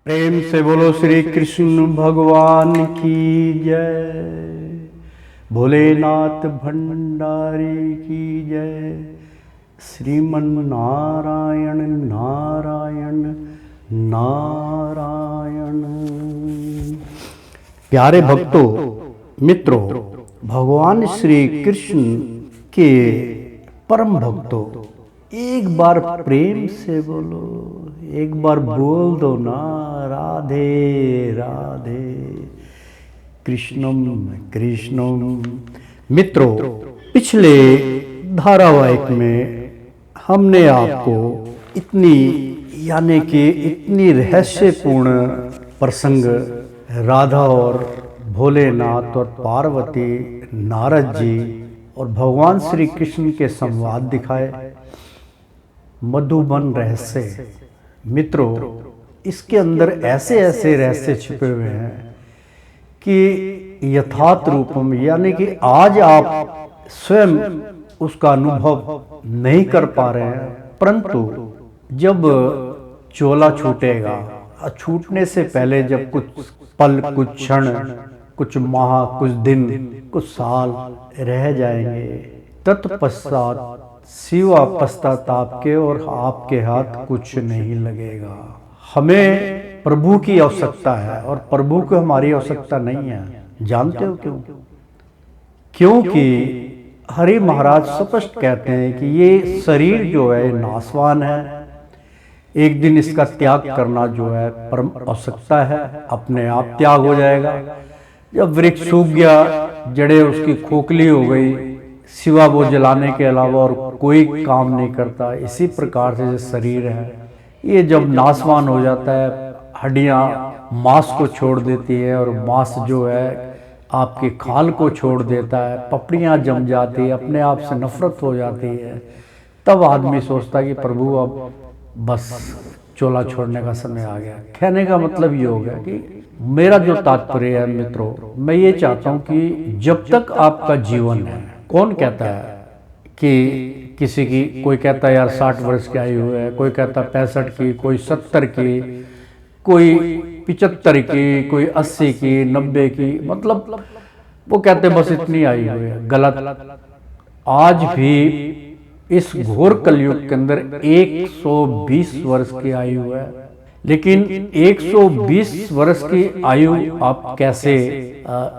प्रेम से बोलो श्री कृष्ण भगवान की जय। भोलेनाथ भंडारी की जय। श्रीमन नारायण नारायण नारायण। प्यारे भक्तों, मित्रों, भगवान श्री कृष्ण के परम भक्तों, एक बार प्रेम से बोलो, एक बार बोल दो ना, राधे राधे कृष्णम कृष्णम। मित्रों, पिछले धारावाहिक में हमने आपको इतनी रहस्यपूर्ण प्रसंग राधा और भोलेनाथ और पार्वती, नारद जी और भगवान श्री कृष्ण के संवाद दिखाए। मधुबन रहस्य। मित्रों, इसके अंदर ऐसे ऐसे रहस्य छिपे हुए हैं कि यथार्थ रूपम, यानी कि आज आप स्वयं उसका अनुभव नहीं कर पा रहे हैं, परंतु जब चोला छूटेगा, छूटने से पहले जब कुछ पल, कुछ क्षण, कुछ माह, कुछ दिन, कुछ साल रह जाएंगे, तत्पश्चात सिवा पश्चाताप के और आपके हाथ कुछ नहीं लगेगा। हमें प्रभु की आवश्यकता है और प्रभु को हमारी आवश्यकता नहीं है। जानते हो क्यों? क्योंकि हरि महाराज स्पष्ट कहते हैं कि ये शरीर जो है नाशवान है, एक दिन इसका त्याग करना जो है परम आवश्यकता है, अपने आप त्याग हो जाएगा। जब वृक्ष सूख गया, जड़ें उसकी खोखली हो गई, सिवा वो जलाने के अलावा और कोई काम नहीं करता। इसी प्रकार से जो शरीर है, ये जब नाशवान हो जाता है, हड्डियां मांस को छोड़ देती है और मांस जो है आपकी खाल को छोड़ देता है, पपड़ियां जम जाती है, अपने आप से नफरत हो जाती है, तब आदमी सोचता है कि प्रभु अब बस चोला छोड़ने का समय आ गया। कहने का मतलब ये हो गया कि मेरा जो तात्पर्य है मित्रों, मैं ये चाहता हूं कि जब तक आपका जीवन है, कौन कहता है कि किसी की, कोई कहता है यार 60 वर्ष की आयु है, कोई कहता है 65 की, कोई 70 की, कोई 75 की, कोई 80 की, 90 की, मतलब वो कहते बस इतनी आयु है। गलत। आज भी इस घोर कलयुग के अंदर 120 वर्ष की आयु है, लेकिन 120 वर्ष की आयु आप कैसे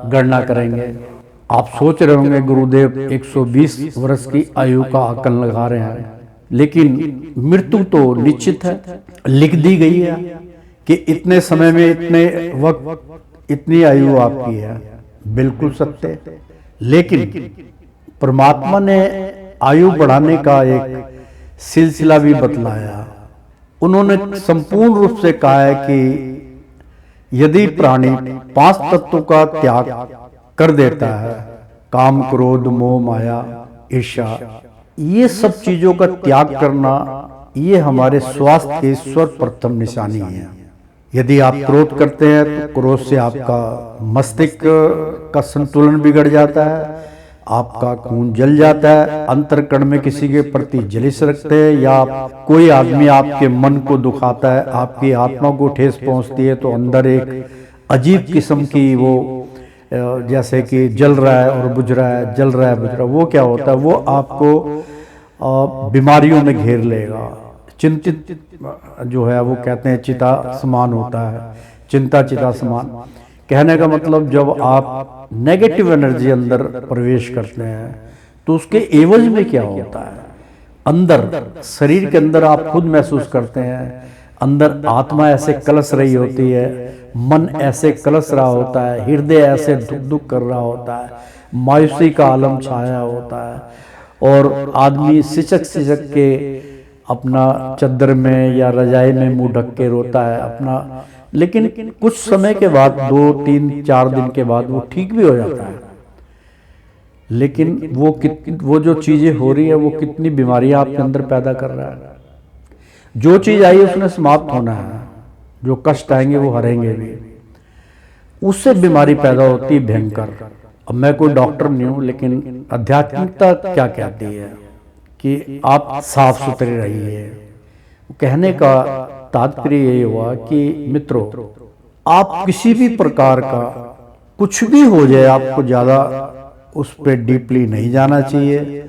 गणना करेंगे? आप सोच रहे होंगे गुरुदेव 120 वर्ष की आयु का आकलन लगा रहे हैं, लेकिन मृत्यु तो निश्चित है, लिख दी गई है कि इतने समय में, इतने वक्त, इतनी आयु आपकी है। बिल्कुल सत्य। लेकिन परमात्मा ने आयु बढ़ाने का एक सिलसिला भी बतलाया। उन्होंने संपूर्ण रूप से कहा है कि यदि प्राणी 5 तत्वों का त्याग कर देता है, काम, क्रोध, मोह, माया, ईर्ष्या, ये सब चीजों का त्याग करना, ये हमारे स्वास्थ्य की सर्वप्रथम निशानी है। यदि आप क्रोध करते हैं तो क्रोध से आपका मस्तिष्क का संतुलन बिगड़ जाता है, आपका खून जल जाता है, अंतर्कण में किसी के प्रति जलिस रखते हैं, या कोई आदमी आपके मन को दुखाता है, आपकी आत्मा को ठेस पहुंचती है, तो अंदर एक अजीब किस्म की वो जैसे कि जल रहा है और बुझ रहा है, जल रहा है बुझ रहा है, वो क्या होता है, वो आपको बीमारियों में घेर लेगा। चिंतित जो है वो कहते हैं चिता समान होता है, चिंता चिता समान। कहने का मतलब जब आप नेगेटिव एनर्जी अंदर प्रवेश करते हैं तो उसके एवज में क्या होता है, अंदर शरीर के अंदर आप खुद महसूस करते हैं, अंदर आत्मा ऐसे कलस रही होती है, मन ऐसे कलस रहा होता है, हृदय ऐसे दुख दुख कर रहा होता है, मायूसी का आलम छाया होता है, और आदमी सिचक सिचक के अपना चद्दर में या रजाई में मुंह ढक के रोता है अपना। लेकिन कुछ समय के बाद, 2, 3, 4 दिन के बाद वो ठीक भी हो जाता है। लेकिन वो जो चीजें हो रही है, वो कितनी बीमारियां आपके अंदर पैदा कर रहा है। जो चीज आई उसने समाप्त होना है, जो कष्ट आएंगे वो हरेंगे भी, उससे बीमारी पैदा होती है भयंकर। अब मैं कोई डॉक्टर नहीं हूं, लेकिन आध्यात्मिकता क्या कहती है कि आप साफ सुथरे रहिए। कहने का तात्पर्य ये हुआ कि मित्रों, आप किसी भी प्रकार का कुछ भी हो जाए, आपको ज़्यादा उस पर डीपली नहीं जाना चाहिए,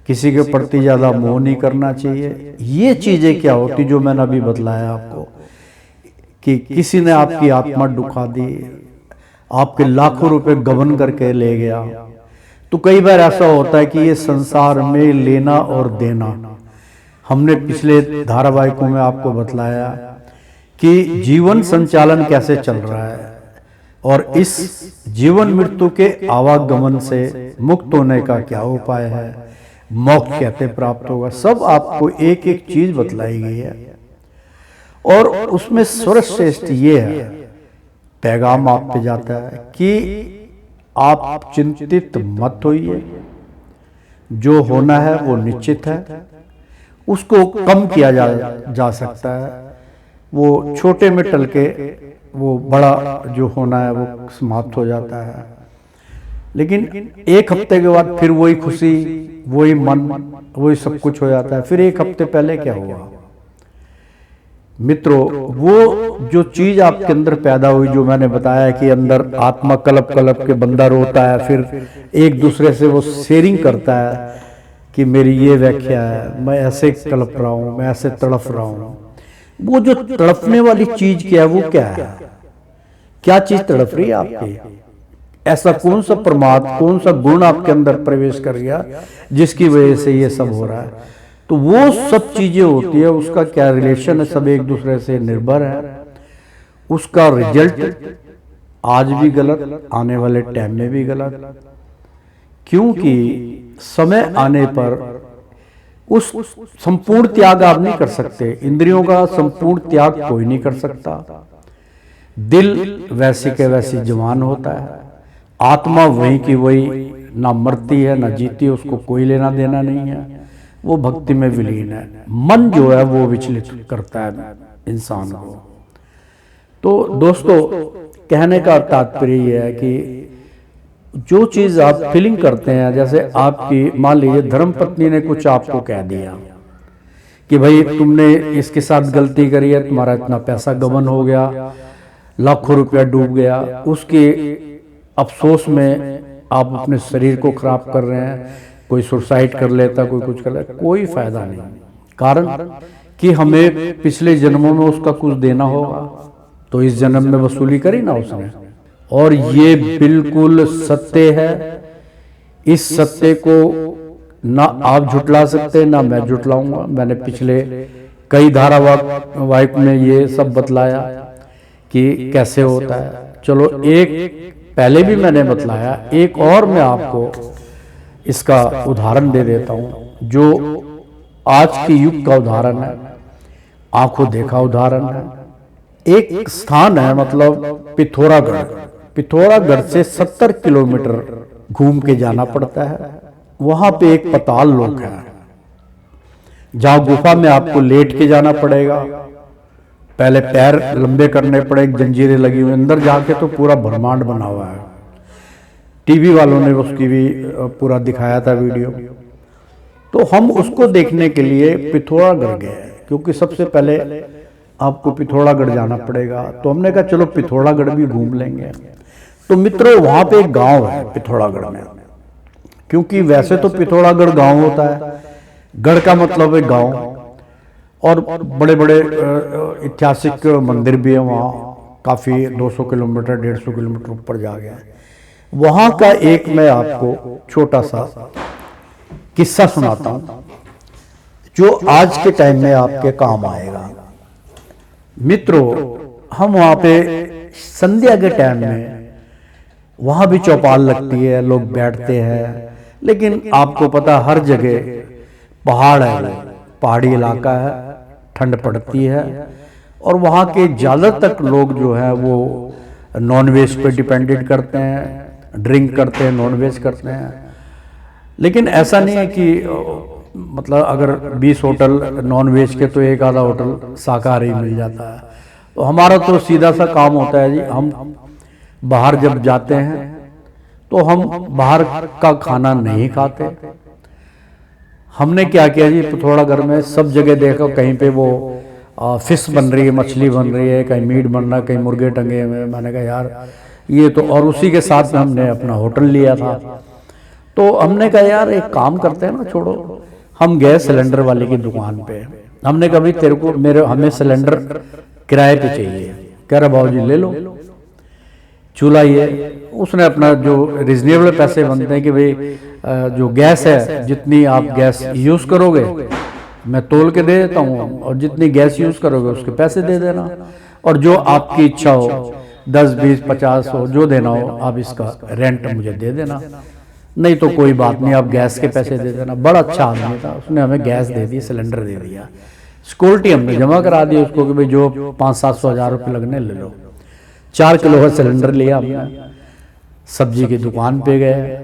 किसी के प्रति ज़्यादा मोह नहीं करना चाहिए। ये चीज़ें क्या होती जो मैंने अभी बतलाया आपको, कि किसी ने आपकी आत्मा दुखा दी, आपके लाखों रुपए गबन करके ले गया। तो कई बार ऐसा होता है कि ये संसार में लेना और देना, हमने पिछले धारावाहिकों में आपको बतलाया कि जीवन संचालन कैसे चल रहा है और इस जीवन मृत्यु के आवागमन से मुक्त होने का क्या उपाय है, मोक्ष कैसे प्राप्त होगा, सब आपको एक एक चीज बतलाई गई है। और उसमें सर्वश्रेष्ठ ये है, पैगाम आप पे जाता है कि आप चिंतित मत होइए, जो होना है वो निश्चित है, उसको कम किया जा सकता है, वो छोटे में टल के वो बड़ा जो होना है वो समाप्त हो जाता है। लेकिन एक हफ्ते के बाद फिर वही खुशी, वही मन, वही सब कुछ हो जाता है। फिर एक हफ्ते पहले क्या हुआ मित्रों, वो जो चीज आपके अंदर पैदा हुई, जो मैंने बताया कि अंदर आत्मा कलप कलप के बंदा रोता है, फिर एक दूसरे से वो शेयरिंग करता है कि मेरी ये व्याख्या है, मैं ऐसे कलप रहा हूं, मैं ऐसे तड़फ रहा हूं। वो जो तड़पने वाली चीज क्या है, वो क्या है, क्या चीज तड़प रही है आपकी? ऐसा कौन सा प्रमाद, कौन सा गुण आपके अंदर प्रवेश कर गया जिसकी वजह से ये सब हो रहा है? तो वो सब चीजें होती है, उसका क्या रिलेशन है, सब एक दूसरे से निर्भर है। उसका रिजल्ट आज भी गलत, आने वाले टाइम में भी गलत, क्योंकि समय आने पर उस संपूर्ण त्याग आप नहीं कर सकते। इंद्रियों का संपूर्ण त्याग कोई नहीं कर सकता। दिल वैसे के वैसे जवान होता है, आत्मा वही की वही, ना मरती है ना जीती है, उसको कोई लेना देना नहीं है, वो भक्ति में विलीन है। मन जो है वो विचलित करता है इंसान को। तो दोस्तों, कहने का तात्पर्य यह है कि जो चीज आप फीलिंग करते हैं, जैसे आपकी मान लीजिए धर्मपत्नी ने कुछ आपको कह दिया कि भाई तुमने इसके साथ गलती करी है, तुम्हारा इतना पैसा गबन हो गया, लाखों रुपया डूब गया, उसके अफसोस में आप अपने शरीर को खराब कर रहे हैं। कोई सुसाइड कर लेता, कोई कुछ कर लेता, कोई फायदा नहीं। कारण कि हमें पिछले जन्मों में उसका कुछ देना होगा, तो इस जन्म में वसूली करी ना उसने। और ये बिल्कुल सत्य है। इस सत्य को ना आप झुटला सकते, ना मैं झुटलाऊंगा। मैंने पिछले कई धारावाहिक में ये सब बतलाया कि कैसे होता है। चलो, एक पहले भी मैंने बतलाया, एक और मैं आपको इसका उदाहरण दे देता हूं, जो आज के युग का उदाहरण है, आंखों देखा उदाहरण है। एक स्थान है, मतलब पिथौरागढ़। पिथौरागढ़ से 70 किलोमीटर घूम के जाना पड़ता है। वहां पे एक पाताल लोक है, जहां गुफा में आपको लेट के जाना पड़ेगा, पहले पैर लंबे करने पड़ेंगे, जंजीरें लगी हुई, अंदर जाके तो पूरा ब्रह्मांड बना हुआ है। टीवी वालों ने उसकी भी पूरा दिखाया था वीडियो। तो हम उसको देखने के लिए पिथौरागढ़ गए, क्योंकि सबसे पहले आपको पिथौरागढ़ जाना पड़ेगा। तो हमने कहा चलो पिथौरागढ़ भी घूम लेंगे। तो मित्रों, वहां पे एक गांव है पिथौरागढ़ में, क्योंकि वैसे तो पिथौरागढ़ गांव होता है, गढ़ का मतलब है गांव, और बड़े बड़े ऐतिहासिक मंदिर भी है वहाँ, काफ़ी 200 किलोमीटर 150 किलोमीटर ऊपर जा गया है। वहाँ का एक मैं आपको छोटा सा किस्सा सुनाता हूँ, जो आज के टाइम में आपके काम आएगा। मित्रों, हम वहाँ पे संध्या के टाइम में, वहाँ भी चौपाल लगती है, लोग बैठते हैं, लेकिन आपको पता हर जगह पहाड़ है, पहाड़ी इलाका है, ठंड पड़ती है, और वहाँ के ज़्यादातर लोग जो है वो नॉनवेज पे डिपेंडेंट करते हैं, ड्रिंक करते हैं, नॉनवेज करते हैं। लेकिन ऐसा नहीं है कि मतलब अगर 20 होटल नॉनवेज के तो एक आधा होटल शाकाहारी मिल जाता है। तो हमारा तो सीधा सा काम होता है जी, हम बाहर जब जाते हैं तो हम बाहर का खाना नहीं खाते। हमने क्या किया जी, पिथौरागढ़ में सब जगह देखो, कहीं पे वो फिश बन रही है, मछली बन रही है, कहीं मीट बन रहा है, कहीं मुर्गे टंगे हुए। मैंने कहा यार ये तो, और उसी के साथ में हमने अपना होटल लिया था। तो हमने कहा यार एक काम करते हैं ना, छोड़ो, हम गए सिलेंडर वाले की दुकान पे। हमने कहा भाई तेरे को हमें सिलेंडर किराए पे चाहिए। कह रहा बाबूजी ले लो चूल्हा ये। उसने अपना जो रिजनेबल पैसे बनते हैं कि भाई जो गैस है जितनी आप गैस यूज़ करोगे मैं तोल के दे देता हूँ, और जितनी गैस यूज़ करोगे उसके पैसे दे देना, और जो आपकी इच्छा हो 10 20 50 हो जो देना हो आप इसका रेंट मुझे दे देना, नहीं तो कोई बात नहीं आप गैस के पैसे दे देना। बड़ा अच्छा आदमी था, उसने हमें गैस दे दी, सिलेंडर दे दिया, सिक्योरिटी हमने जमा करा दी उसको कि भाई जो 500-700 हज़ार रुपये लगने ले लो। 4 किलो का सिलेंडर लिया हमने। सब्जी की दुकान पे गए,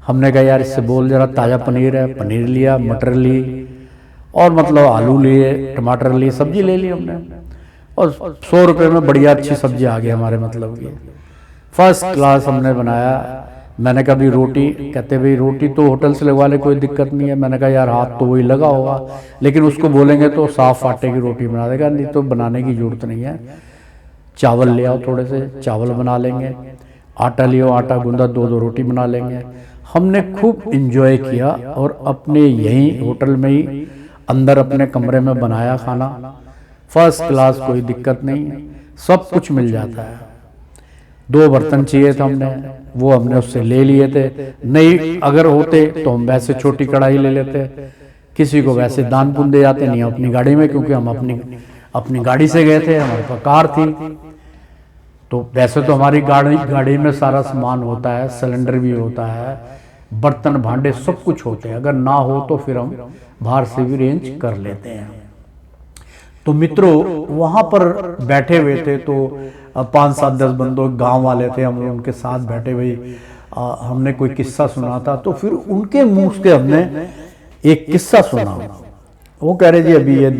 हमने कहा यार इससे बोल जरा ताज़ा पनीर है, पनीर लिया, मटर ली, और मतलब आलू लिए, टमाटर लिए, सब्जी ले ली हमने, और 100 रुपये में बढ़िया अच्छी सब्जी आ गई हमारे मतलब की, फर्स्ट क्लास हमने बनाया। मैंने कहा भाई रोटी, कहते भाई रोटी तो होटल से लगवा ले, कोई दिक्कत नहीं है। मैंने कहा यार हाथ तो वही लगा होगा, लेकिन उसको बोलेंगे तो साफ आटे की रोटी बना देगा, नहीं तो बनाने की जरूरत नहीं है। चावल ले आओ, थोड़े से चावल बना लेंगे, आटा लियो, आटा गूंदा 2-2 रोटी बना लेंगे। हमने खूब इंजॉय किया, और अपने यहीं होटल में ही अंदर अपने कमरे में बनाया खाना, फर्स्ट क्लास, कोई दिक्कत नहीं है, सब कुछ मिल जाता है। 2 बर्तन चाहिए थे हमने, वो हमने उससे ले लिए थे, नहीं अगर होते तो हम वैसे छोटी कढ़ाई ले लेते, किसी को वैसे दान पुण्य दे जाते, नहीं अपनी गाड़ी में, क्योंकि हम अपनी गाड़ी से गए थे, हमारे पास कार थी। तो वैसे तो हमारी गाड़ी में सारा सामान होता है, सिलेंडर भी होता है, बर्तन भांडे सब कुछ होते हैं, अगर ना हो तो फिर हम बाहर से भी रेंज कर लेते हैं। तो मित्रों वहाँ पर बैठे हुए थे, तो 5-7-10 बंदों गांव वाले थे, हम उनके साथ बैठे हुए, हमने कोई किस्सा सुना था, तो फिर उनके मुंह से हमने एक किस्सा सुना। वो कह रहे जी अभी ये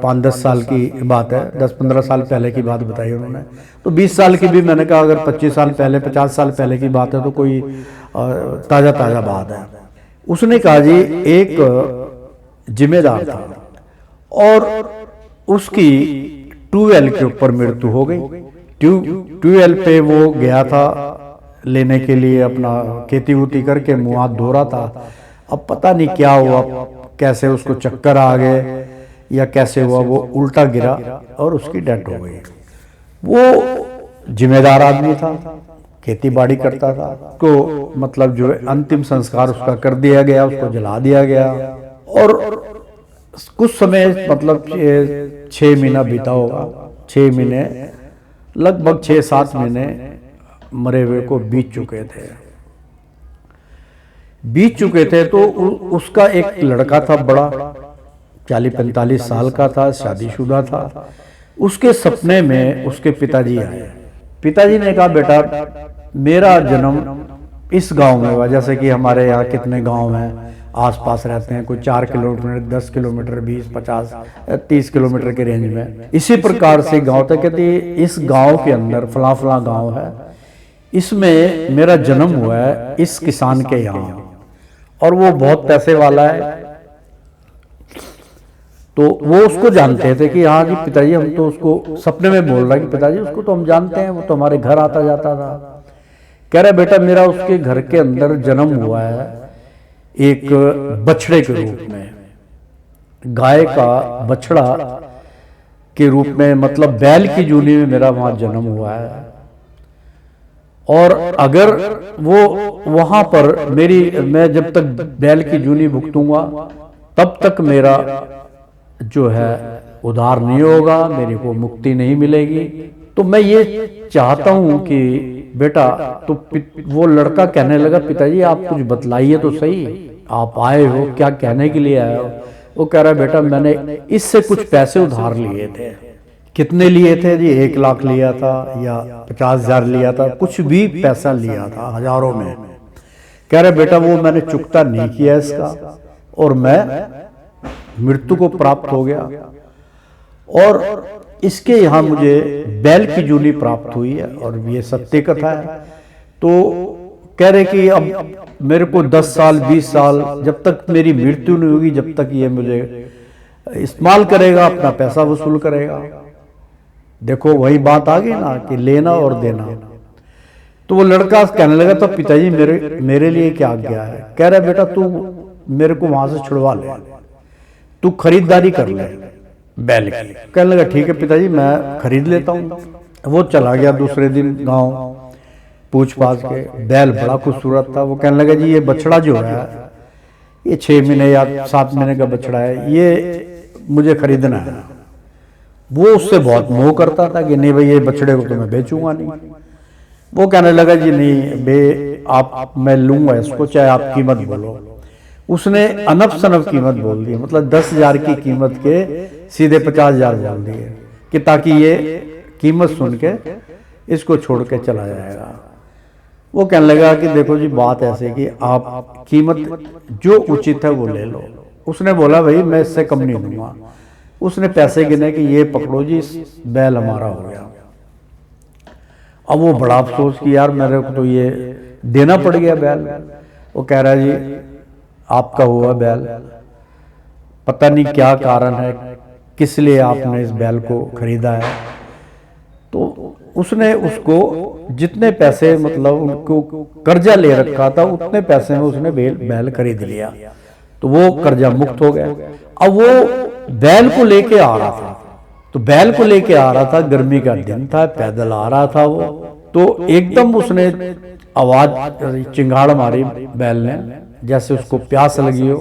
5-10 साल की बात है, 10-15 साल पहले की बात बताई उन्होंने। तो 20 साल की भी, मैंने कहा अगर 25 साल पहले 50 साल पहले की बात है तो कोई ताज़ा बात है। उसने कहा जी एक जिम्मेदार था, और उसकी ट्यूबवेल के ऊपर मृत्यु हो गई। ट्यूबवेल पे वो गया था लेने के लिए, अपना खेती वूती करके मुँह हाथ धो रहा था। अब पता नहीं क्या हुआ, कैसे उसको चक्कर आ गए या कैसे हुआ, वो उल्टा गिरा और उसकी डेथ हो गई। वो जिम्मेदार आदमी था, खेती बाड़ी करता था, को मतलब जो है अंतिम संस्कार उसका कर दिया गया, उसको जला दिया गया। और कुछ समय मतलब 6 महीना बीता होगा, 6 महीने, लगभग 6-7 महीने मरे हुए को बीत चुके थे। तो उसका एक लड़का था, बड़ा 40-45 साल का था, शादीशुदा था। उसके सपने में उसके पिताजी आए। पिताजी ने कहा बेटा मेरा जन्म इस गांव में हुआ, जैसे कि हमारे यहाँ कितने गांव हैं आसपास रहते हैं, कोई 4 किलोमीटर, 10 किलोमीटर, 20, 50, 30 किलोमीटर के रेंज में, इसी प्रकार से गांव तक। कहते इस गांव के अंदर फला गांव है, इसमें मेरा जन्म हुआ है इस किसान के यहाँ, और वो बहुत पैसे वाला है। तो वो उसको जानते थे कि हाँ जी पिताजी, हम तो उसको सपने में बोल रहा है कि पिताजी उसको तो हम जानते हैं, वो तो हमारे घर आता जाता था। कह रहा बेटा मेरा उसके घर के अंदर जन्म हुआ है एक बछड़े के रूप में, गाय का बछड़ा के रूप में, मतलब बैल की जूनी में मेरा वहां जन्म हुआ है। और अगर वो वहां पर मैं जब तक बैल की जूनी भुगतूंगा तब तक मेरा जो है उद्धार नहीं होगा, मेरे को मुक्ति नहीं मिलेगी। तो मैं ये चाहता हूं कि बेटा, तो वो लड़का कहने लगा पिताजी आप कुछ बतलाइए तो सही, आप आए हो, क्या कहने के लिए आए हो? वो कह रहा है बेटा मैंने इससे कुछ पैसे उधार लिए थे। कितने लिए थे जी? 1 लाख लिया था या 50,000 लिया था, कुछ भी पैसा लिया था, हजारों में। कह रहे बेटा वो मैंने चुकता नहीं किया इसका, और मैं मृत्यु को प्राप्त हो गया, और इसके यहाँ मुझे बैल की जूनी प्राप्त हुई है, और ये सत्य कथा है। तो कह रहे कि अब मेरे को 10 साल 20 साल जब तक मेरी मृत्यु नहीं होगी, जब तक ये मुझे इस्तेमाल करेगा, अपना पैसा वसूल करेगा। देखो वही बात आ गई ना कि लेना और देना। तो वो लड़का कहने लगा तो पिताजी मेरे लिए क्या आज्ञा है? कह रहा बेटा तू मेरे को वहां से छुड़वा ले, तू खरीदारी कर ले बैल की। कहने लगा ठीक है पिताजी मैं खरीद लेता हूँ। वो चला गया दूसरे दिन गांव पूछ पाछ के। बैल बड़ा खूबसूरत था। वो कहने लगा जी ये बछड़ा जो है ये 6 महीने या 7 महीने का बछड़ा है, ये मुझे खरीदना है। वो उससे बहुत मोह करता था कि नहीं भाई ये बछड़े को तो मैं बेचूंगा नहीं। वो कहने लगा जी नहीं बे आप मैं लूंगा इसको, चाहे आप कीमत बोलो। उसने अनब सनब कीमत बोल दी, मतलब 10,000 की कीमत के सीधे 50,000 बोल दिए कि ताकि ये कीमत सुन के इसको छोड़ के चला जाएगा। वो कहने लगा कि देखो जी बात ऐसे कि आप कीमत जो उचित है वो ले लो। उसने बोला भाई मैं इससे कम नहीं दूंगा। उसने पैसे गिने कि ये पकड़ो जी बैल हमारा हो गया। अब वो बड़ा अफसोस कि यार मेरे को तो ये देना पड़ गया बैल। वो कह रहा है जी आपका हुआ बैल, पता नहीं क्या कारण है, किस लिए आपने इस बैल को खरीदा है। तो उसने उसको जितने पैसे मतलब उनको कर्जा ले रखा था उतने पैसे में उसने बैल खरीद लिया। तो वो कर्जा मुक्त हो गया। अब वो बैल को लेके आ रहा था, तो बैल को लेके आ रहा था, गर्मी का दिन था, पैदल आ रहा था वो। तो एकदम उसने आवाज चिंगाड़ मारी बैल ने, जैसे उसको प्यास लगी हो।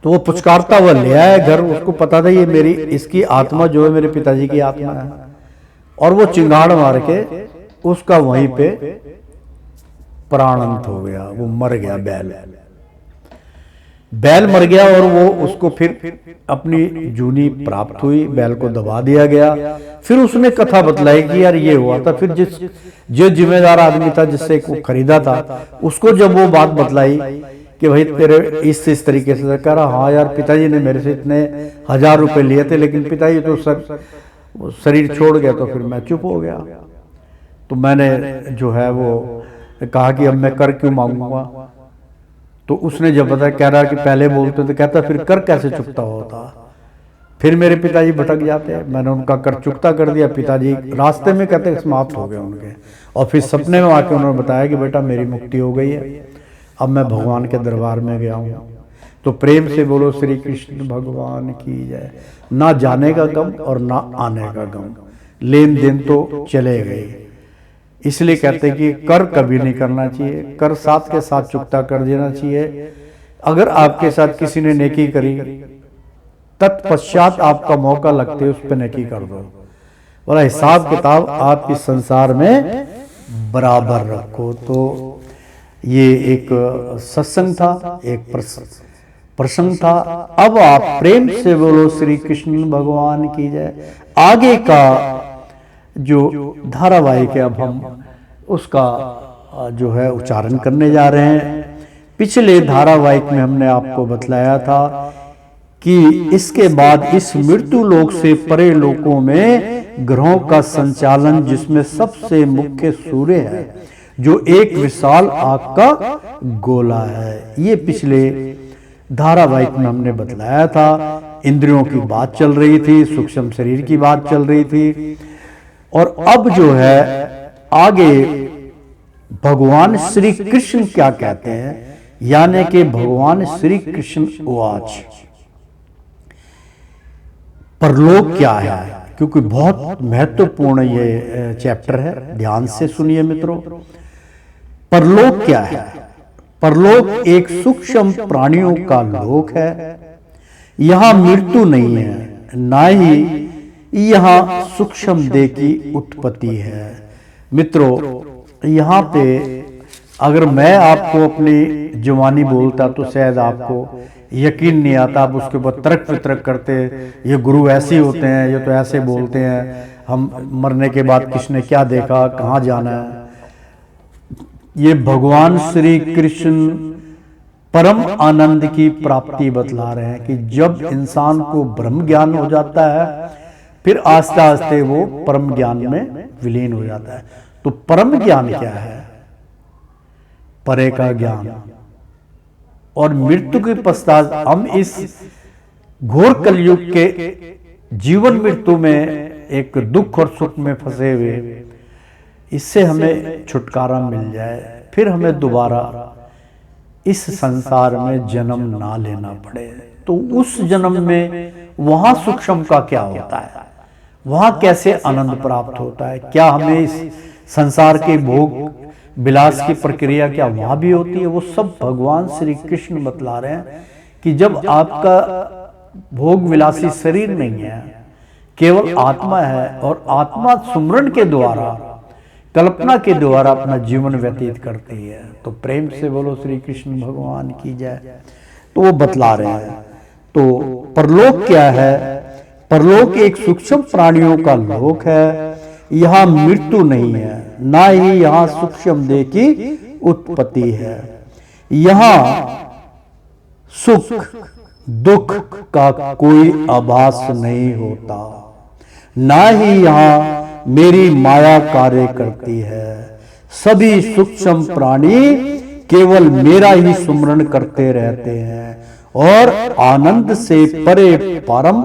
तो वो पुचकारता हुआ ले आया घर। उसको पता था ये मेरी इसकी आत्मा जो है मेरे पिताजी की आत्मा है। और वो चिंगाड़ मार के उसका वहीं पे प्राणांत हो गया, वो मर गया। बैल मर गया और वो उसको फिर अपनी जूनी प्राप्त हुई, बैल को दबा दिया गया। फिर उसने कथा बतलाई कि यार ये हुआ था। फिर जो जिम्मेदार आदमी था जिससे वो खरीदा था उसको जब वो बात बतलाई कि भाई तेरे इस तरीके से कह रहा, हाँ यार पिताजी ने मेरे से इतने 1,000 रुपए लिए थे, लेकिन पिताजी तो शरीर छोड़ गया। तो फिर मैं चुप हो गया। तो मैंने जो है वो कहा कि अब मैं कर क्यों मांगूंगा। तो उसने जब बताया, कह रहा कि पहले बोलते तो कहता फिर कर कैसे चुकता होता। फिर मेरे पिताजी भटक जाते, मैंने उनका कर चुकता कर दिया। पिताजी रास्ते में कहते समाप्त हो गए उनके। और फिर सपने में आके उन्होंने बताया कि बेटा मेरी मुक्ति हो गई है, अब मैं भगवान के दरबार में गया हूँ। तो प्रेम से बोलो श्री कृष्ण भगवान की जय। ना जाने का गम और ना आने का गम, लेन देन तो चले गए। इसलिए कहते हैं कि कर कभी नहीं करना चाहिए, कर साथ के साथ चुकता कर देना चाहिए। अगर आपके साथ किसी ने नेकी करी, तत्पश्चात आपका मौका लगते उस पर नेकी कर दो। बोला हिसाब किताब आप इस संसार में बराबर रखो। तो ये एक सत्संग था, एक प्रसंग था। अब आप प्रेम से बोलो श्री कृष्ण भगवान की जय। आगे का जो धारावाहिक है अब हम उसका जो है उच्चारण करने जा रहे हैं। पिछले धारावाहिक में हमने आपको बतलाया था कि इसके बाद इस मृत्यु लोक से परे लोकों में ग्रहों का संचालन, जिसमें सबसे मुख्य सूर्य है जो एक विशाल आग का गोला है। ये पिछले धारावाहिक में हमने बतलाया था। इंद्रियों की बात चल रही थी, सूक्ष्म शरीर की बात चल रही थी। और अब जो है आगे भगवान श्री कृष्ण क्या कहते हैं, यानी कि भगवान श्री कृष्ण उवाच। परलोक क्या है, क्योंकि बहुत महत्वपूर्ण ये चैप्टर है, ध्यान से सुनिए मित्रों। परलोक क्या है? परलोक एक सूक्ष्म प्राणियों का लोक है। यहां मृत्यु नहीं है, ना ही यहां सूक्ष्म देह की उत्पत्ति है। मित्रों यहां पे अगर मैं आपको अपनी जवानी बोलता तो शायद आपको यकीन नहीं आता, आप उसके ऊपर तर्क वितर्क करते, ये गुरु ऐसे होते हैं, ये तो ऐसे बोलते हैं, हम मरने के बाद किसने क्या देखा, कहाँ जाना है। ये भगवान श्री कृष्ण परम आनंद की प्राप्ति बतला रहे हैं कि जब इंसान को ब्रह्म ज्ञान हो जाता है फिर आस्ते आस्ते वो परम ज्ञान में विलीन हो जाता है। तो परम ज्ञान क्या है? परे का ज्ञान। और मृत्यु के पश्चात हम इस घोर कलयुग के जीवन मृत्यु में एक दुख और सुख में फंसे हुए, इससे हमें छुटकारा मिल जाए, फिर हमें दोबारा इस संसार में जन्म ना लेना पड़े। तो उस जन्म में वहां सूक्ष्म का क्या होता है, वहां कैसे आनंद प्राप्त होता है, क्या हमें इस संसार के भोग विलास की प्रक्रिया क्या वहां भी होती है, वो सब भगवान श्री कृष्ण बतला रहे हैं कि जब आपका भोग विलासी शरीर नहीं है, केवल आत्मा है, और आत्मा सुमरण के द्वारा, कल्पना के द्वारा अपना जीवन व्यतीत करती है। तो प्रेम से बोलो श्री कृष्ण भगवान की जय। तो वो बतला रहे हैं। तो परलोक क्या है? परलोक एक सूक्ष्म प्राणियों का लोक है। यहाँ मृत्यु नहीं है, ना ही यहाँ सूक्ष्म देह की उत्पत्ति है। यहाँ सुख दुख का कोई आभास नहीं होता, ना ही यहाँ मेरी माया कार्य करती है। सभी सूक्ष्म प्राणी केवल मेरा ही सुमरण करते रहते हैं और आनंद से परे परम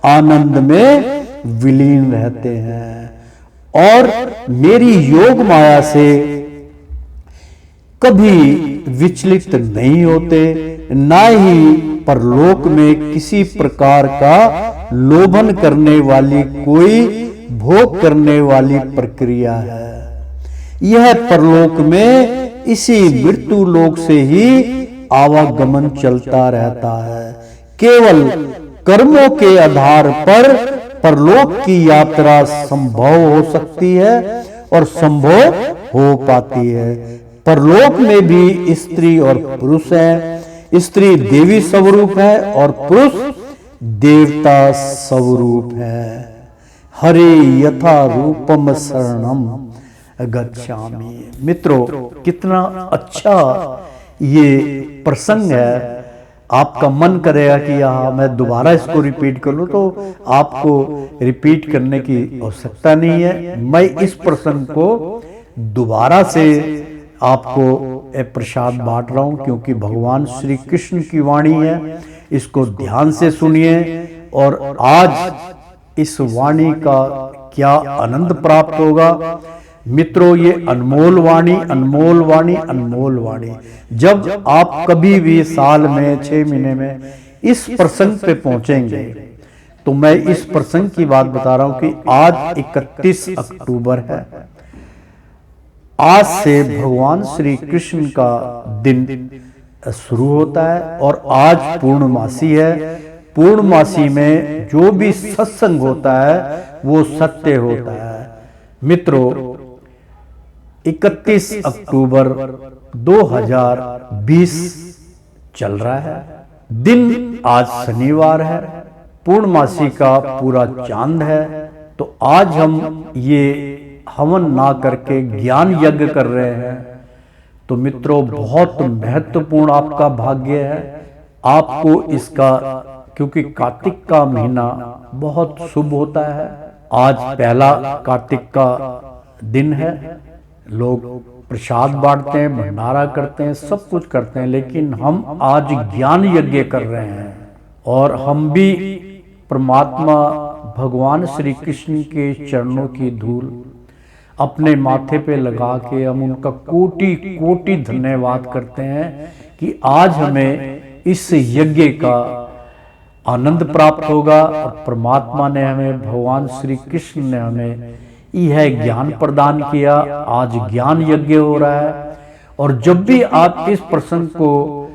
आनंद में विलीन रहते हैं और मेरी योग माया से कभी विचलित नहीं होते, ना ही परलोक में किसी प्रकार का लोभन करने वाली कोई भोग करने वाली प्रक्रिया है। यह परलोक में इसी मृत्यु लोक से ही आवागमन चलता रहता है। केवल कर्मों के आधार पर परलोक की यात्रा संभव हो सकती है और संभव हो पाती है। परलोक में भी स्त्री और पुरुष है। स्त्री देवी स्वरूप है और पुरुष देवता स्वरूप है। हरे यथा रूपम शरणम गच्छामि। मित्रों, कितना अच्छा ये प्रसंग है। आपका मन करेगा कि यहाँ मैं दोबारा इसको रिपीट कर लूं, तो आपको रिपीट करने की आवश्यकता नहीं है। मैं इस प्रसंग को दोबारा से आपको प्रसाद बांट रहा हूं, क्योंकि भगवान श्री कृष्ण की वाणी है। इसको ध्यान से सुनिए और आज इस वाणी का क्या आनंद प्राप्त होगा। मित्रों, ये अनमोल वाणी, अनमोल वाणी, अनमोल वाणी। जब आप कभी भी साल में 6 महीने में इस प्रसंग पे पहुंचेंगे, तो मैं इस प्रसंग की बात बता रहा हूं कि आज 31 अक्टूबर है। आज से भगवान श्री कृष्ण का दिन शुरू होता है और आज पूर्णमासी है। पूर्णमासी में जो भी सत्संग होता है वो सत्य होता है। मित्रों, 31 अक्टूबर 2020 चल रहा है। दिन आज शनिवार है, पूर्णमासी का पूरा चांद है। तो आज हम ये हवन ना करके ज्ञान यज्ञ कर रहे हैं। तो मित्रों, बहुत महत्वपूर्ण आपका भाग्य है। आपको इसका, क्योंकि कार्तिक का महीना बहुत शुभ होता है। आज पहला कार्तिक का दिन है। लोग प्रसाद बांटते हैं, भंडारा करते हैं, सब कुछ करते हैं, लेकिन हम आज ज्ञान यज्ञ कर रहे हैं। और हम भी परमात्मा भगवान श्री कृष्ण के चरणों की धूल अपने माथे पे लगा के हम उनका कोटि कोटि धन्यवाद करते हैं कि आज हमें इस यज्ञ का आनंद प्राप्त होगा और परमात्मा ने हमें, भगवान श्री कृष्ण ने हमें यह ज्ञान प्रदान किया। आज ज्ञान यज्ञ हो रहा है और जब भी आप इस प्रसंग को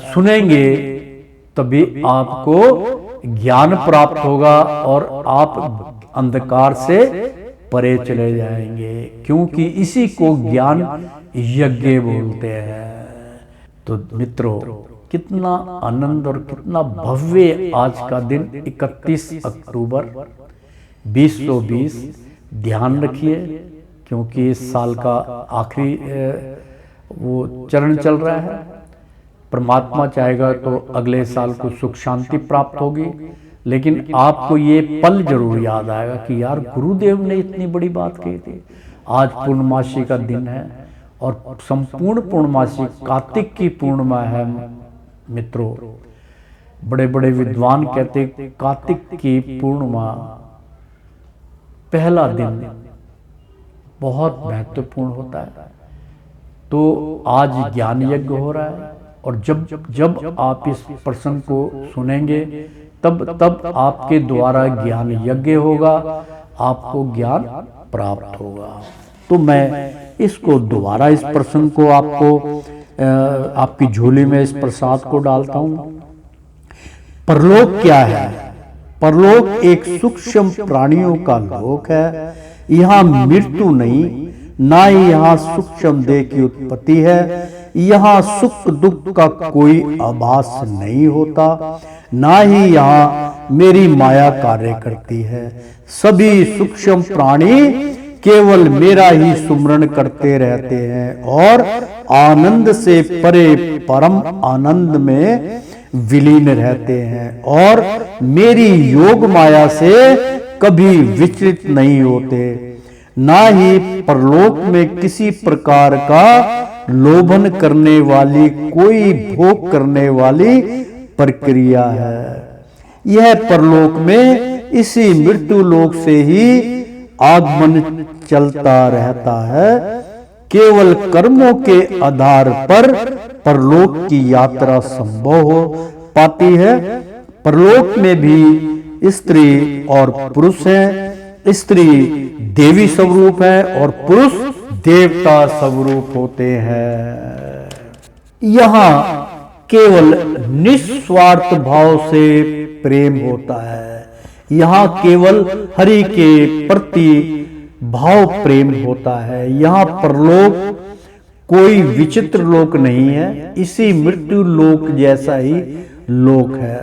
सुनेंगे तभी आपको ज्ञान प्राप्त होगा और आप अंधकार से परे चले जाएंगे, क्योंकि इसी को ज्ञान यज्ञ बोलते हैं। तो मित्रों, कितना आनंद और कितना भव्य आज का दिन 31 अक्टूबर 2020। ध्यान रखिए, क्योंकि इस साल का आखिरी वो चरण चल रहा है। परमात्मा चाहेगा तो अगले साल को सुख शांति प्राप्त होगी, लेकिन आपको ये पल जरूर याद आएगा कि यार गुरुदेव ने इतनी बड़ी बात कही थी। आज पूर्णमासी का दिन है और संपूर्ण पूर्णमासी कार्तिक की पूर्णिमा है। मित्रों, बड़े बड़े विद्वान कहते कार्तिक की पूर्णिमा पहला दिन बहुत महत्वपूर्ण होता है। तो आज ज्ञान यज्ञ हो रहा है, और जब जब आप इस प्रसंग को सुनेंगे तब आपके द्वारा ज्ञान यज्ञ होगा, आपको ज्ञान प्राप्त होगा। तो मैं इसको दोबारा इस प्रसंग को आपकी झोली में इस प्रसाद को डालता हूं। परलोक क्या है? परलोक एक सूक्ष्म प्राणियों का लोक है। यहाँ मृत्यु नहीं, ना ही यहाँ सूक्ष्म देह की उत्पत्ति है। यहाँ सुख दुख का कोई आभास नहीं होता, ना ही यहाँ मेरी माया कार्य करती है। सभी सूक्ष्म प्राणी केवल मेरा ही सुमरण करते रहते हैं और आनंद से परे परम आनंद में विलीन रहते हैं, और मेरी योग माया से कभी विचलित नहीं होते। ना ही परलोक में किसी प्रकार का लोभन करने वाली कोई भोग करने वाली प्रक्रिया है। यह परलोक में इसी मृत्यु लोक से ही आगमन चलता रहता है। केवल कर्मों के आधार पर परलोक की यात्रा संभव हो पाती है। परलोक में भी स्त्री और पुरुष हैं। स्त्री देवी स्वरूप है और पुरुष देवता स्वरूप होते हैं। यहाँ केवल निस्वार्थ भाव से प्रेम होता है। यहाँ केवल हरि के प्रति भाव प्रेम होता है। यहाँ परलोक कोई विचित्र लोक नहीं है, इसी मृत्यु लोक जैसा ही लोक है।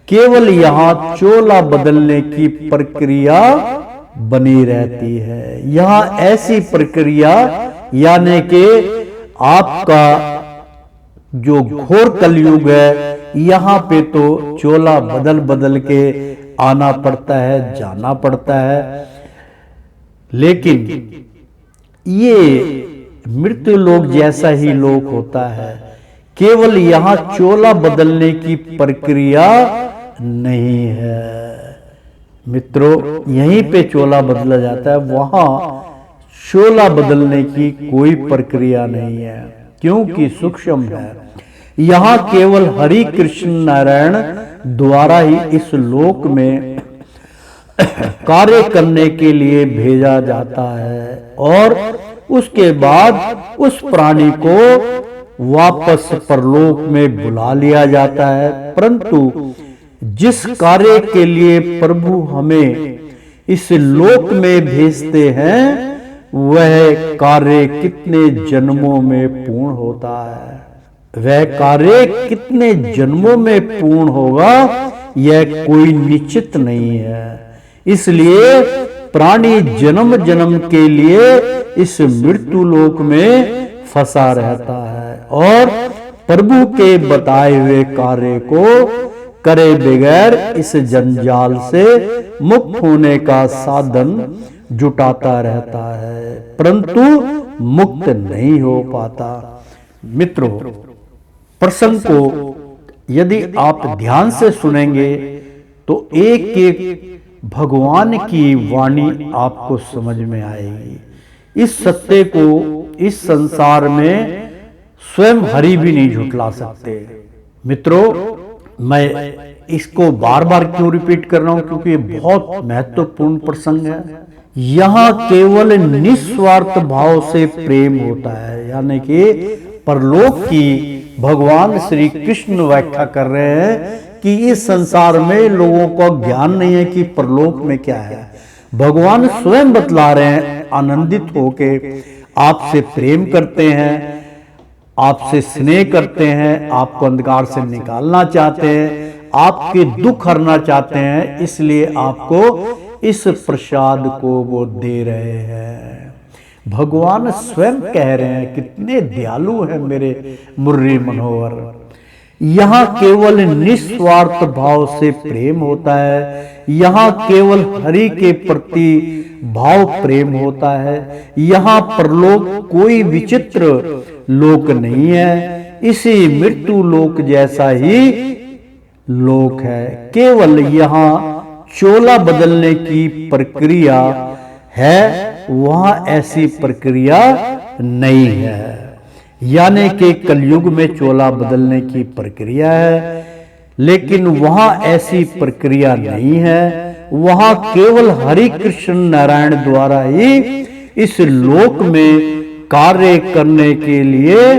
केवल यहाँ चोला बदलने की प्रक्रिया बनी रहती है। यहाँ ऐसी प्रक्रिया यानी कि आपका जो घोर कलयुग है, यहाँ पे तो चोला बदल बदल के आना पड़ता है, जाना पड़ता है। लेकिन ये मृत्यु लोक जैसा ही लोक होता है। केवल यहाँ चोला बदलने की प्रक्रिया नहीं है। मित्रों, यहीं पे चोला बदला जाता है, वहां चोला बदलने की कोई प्रक्रिया नहीं है, क्योंकि सूक्ष्म है। यहाँ केवल हरि कृष्ण नारायण द्वारा ही इस लोक में कार्य करने के लिए भेजा जाता है, और उसके बाद उस प्राणी को वापस परलोक में बुला लिया जाता है। परंतु जिस कार्य के लिए प्रभु हमें इस लोक में भेजते हैं, वह कार्य कितने जन्मों में पूर्ण होता है। वह कार्य कितने जन्मों में पूर्ण होगा, यह कोई निश्चित नहीं है। इसलिए प्राणी जन्म जन्म के लिए इस मृत्यु लोक में फंसा रहता है, और प्रभु के बताए हुए कार्य को करे बगैर इस जंजाल से मुक्त होने का साधन जुटाता रहता है, परंतु मुक्त नहीं हो पाता। मित्रों, प्रसंग को यदि आप ध्यान से सुनेंगे तो एक एक भगवान की वाणी आपको समझ में आएगी। इस सत्य को इस संसार में स्वयं हरि भी नहीं झुठला सकते। मित्रों, मैं इसको बार बार क्यों रिपीट कर रहा हूं, क्योंकि ये बहुत महत्वपूर्ण प्रसंग है। यहाँ केवल निस्वार्थ भाव से प्रेम होता है, यानी कि परलोक की भगवान श्री कृष्ण व्याख्या कर रहे हैं कि इस संसार में लोगों को ज्ञान नहीं है कि परलोक में क्या है। भगवान स्वयं बतला रहे हैं, आनंदित होके आपसे प्रेम करते हैं, आपसे स्नेह करते हैं, आपको अंधकार से निकालना चाहते हैं, आपके दुख हरना चाहते हैं, इसलिए आपको इस प्रसाद को वो दे रहे हैं। भगवान स्वयं कह रहे हैं, कितने दयालु हैं मेरे मुर्री मनोहर। यहाँ केवल निस्वार्थ भाव से प्रेम होता है। यहाँ केवल हरि के प्रति भाव प्रेम होता है। यहाँ परलोक कोई विचित्र लोक नहीं है, इसी मृत्यु लोक जैसा ही लोक है। केवल यहाँ चोला बदलने की प्रक्रिया है, वहां ऐसी प्रक्रिया नहीं है। यानी कि कलयुग में चोला बदलने की प्रक्रिया है, लेकिन वहां ऐसी प्रक्रिया नहीं है। वहां केवल हरि कृष्ण नारायण द्वारा ही इस लोक में कार्य करने के लिए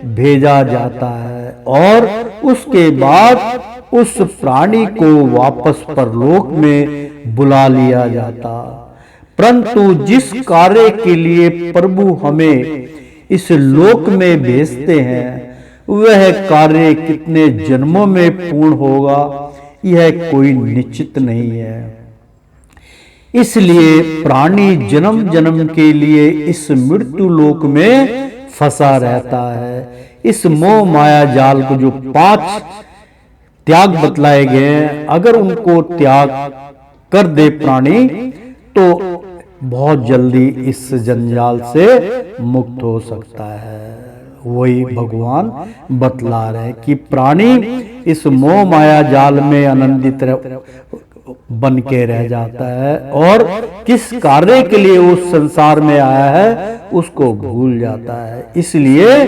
भेजा जाता है और उसके बाद उस प्राणी को वापस परलोक में बुला लिया जाता। परंतु जिस कार्य के लिए प्रभु हमें इस लोक में भेजते हैं, वह कार्य कितने जन्मों में पूर्ण होगा, यह कोई निश्चित नहीं है। इसलिए प्राणी जन्म जन्म के लिए इस मृत्यु लोक में फंसा रहता है। इस मोह माया जाल को जो 5 त्याग बतलाए गए हैं, अगर उनको त्याग कर दे प्राणी तो बहुत जल्दी इस जंजाल से मुक्त हो सकता है। वही भगवान बतला रहे कि प्राणी इस मोह माया जाल में आनंदित बन के रह जाता है और किस कार्य के लिए उस संसार में आया है उसको भूल जाता है। इसलिए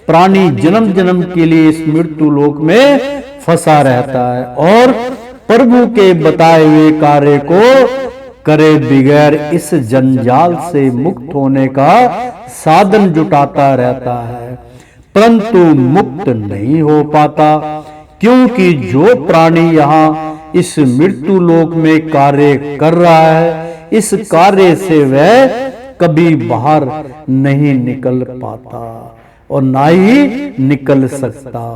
प्राणी जन्म जन्म के लिए इस मृत्यु लोक में फंसा रहता है और प्रभु के बताए हुए कार्य को करे बगैर इस जंजाल से मुक्त होने का साधन जुटाता रहता है, परंतु मुक्त नहीं हो पाता। क्योंकि जो प्राणी यहाँ इस मृत्यु लोक में कार्य कर रहा है, इस कार्य से वह कभी बाहर नहीं निकल पाता और ना ही निकल सकता।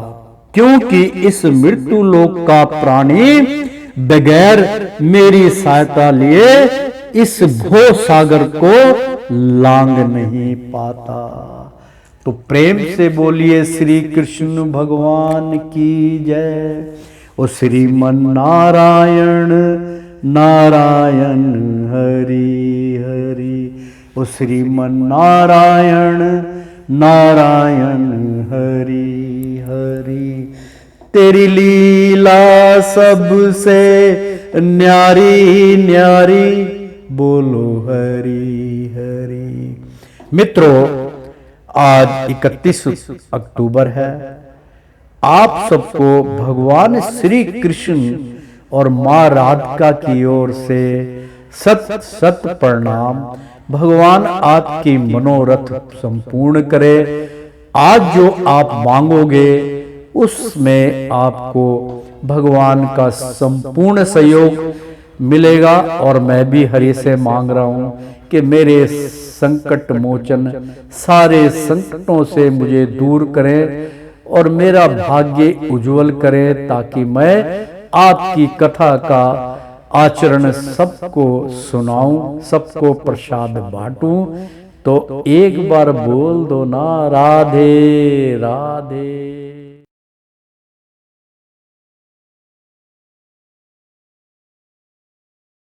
क्योंकि इस मृत्यु लोक का प्राणी बगैर मेरी सहायता लिए इस भव सागर को लांग नहीं पाता। तो प्रेम से बोलिए श्री कृष्ण भगवान की जय। ओ श्रीमन नारायण नारायण हरि हरि। ओ श्रीमन नारायण नारायण हरि हरि। तेरी लीला सबसे न्यारी न्यारी, बोलो हरि हरि। मित्रों, आज 31 अक्टूबर है। आप सबको भगवान श्री कृष्ण और माँ राधिका की ओर से सत सत प्रणाम। भगवान आपकी मनोरथ संपूर्ण करे। आज जो आप मांगोगे उसमें आपको भगवान का संपूर्ण सहयोग मिलेगा। और मैं भी हरि से मांग रहा हूं कि मेरे संकट मोचन, सारे संकटों से मुझे दूर करें और मेरा भाग्य उज्जवल करें, ताकि मैं आपकी कथा का आचरण सबको सुनाऊं, सबको प्रसाद बांटूं। तो एक बार बोल दो ना, राधे राधे।